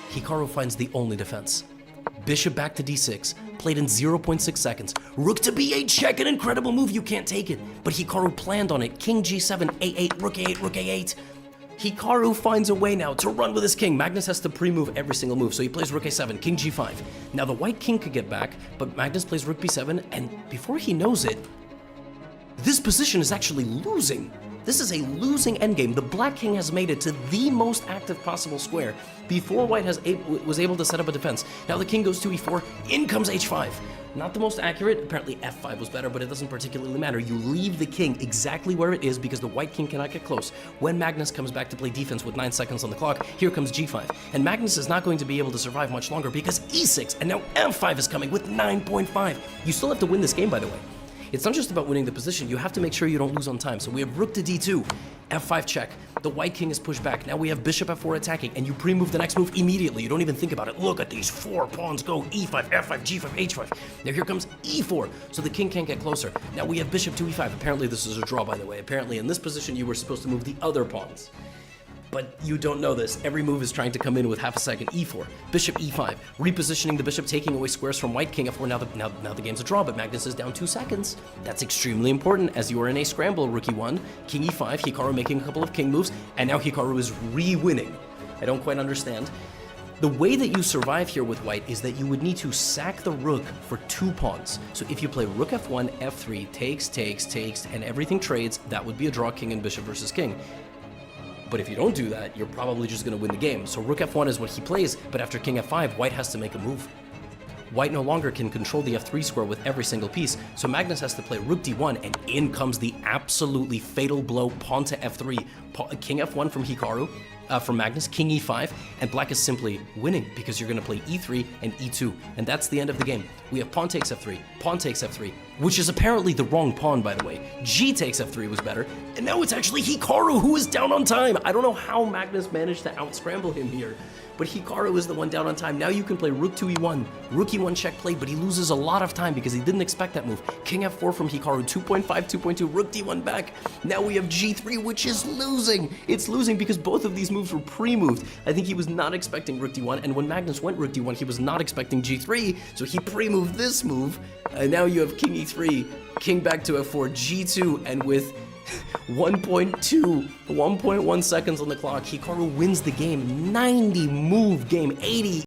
Hikaru finds the only defense. Bishop back to d6, played in 0.6 seconds. Rook to b8 check, an incredible move, you can't take it. But Hikaru planned on it. King g7, a8, rook a8, rook a8. Hikaru finds a way now to run with his king. Magnus has to pre-move every single move, so he plays rook a7, king g5. Now the white king could get back, but Magnus plays rook b7, and before he knows it, this position is actually losing. This is a losing endgame. The black king has made it to the most active possible square before white was able to set up a defense. Now the king goes to e4, in comes h5. Not the most accurate, apparently f5 was better, but it doesn't particularly matter. You leave the king exactly where it is because the white king cannot get close. When Magnus comes back to play defense with 9 seconds on the clock, here comes g5. And Magnus is not going to be able to survive much longer because e6, and now f5 is coming with 9.5. You still have to win this game, by the way. It's not just about winning the position, you have to make sure you don't lose on time. So we have rook to d2, f5 check, the white king is pushed back. Now we have bishop f4 attacking, and you pre-move the next move immediately. You don't even think about it. Look at these 4 pawns go, e5, f5, g5, h5. Now here comes e4, so the king can't get closer. Now we have bishop to e5. Apparently this is a draw, by the way. Apparently in this position you were supposed to move the other pawns. But you don't know this. Every move is trying to come in with half a second. e4, bishop e5, repositioning the bishop, taking away squares from white, king f4. Now the game's a draw, but Magnus is down 2 seconds. That's extremely important as you are in a scramble. Rook e1, king e5, Hikaru making a couple of king moves, and now Hikaru is re-winning. I don't quite understand. The way that you survive here with white is that you would need to sack the rook for 2 pawns. So if you play rook f1, f3, takes, and everything trades, that would be a draw, king and bishop versus king. But if you don't do that, you're probably just going to win the game. So rook f1 is what he plays, but after king f5, white has to make a move. White no longer can control the f3 square with every single piece, so Magnus has to play rook d1, and in comes the absolutely fatal blow, pawn to f3, king f1 from Hikaru, from Magnus, king e5, and black is simply winning because you're going to play e3 and e2, and that's the end of the game. We have pawn takes f3, which is apparently the wrong pawn, by the way. G takes f3 was better, and now it's actually Hikaru who is down on time. I don't know how Magnus managed to out-scramble him here, but Hikaru is the one down on time. Now you can play rook to e1, rook e1 check played, but he loses a lot of time because he didn't expect that move. King f4 from Hikaru, 2.5, 2.2, rook d1 back. Now we have g3, which is losing. It's losing because both of these moves were pre-moved. I think he was not expecting rook d1, and when Magnus went rook d1, he was not expecting g3, so he pre-moved this move, and now you have king e3, king back to f4, g2, and with 1.1 seconds on the clock, Hikaru wins the game. 90 move game, 80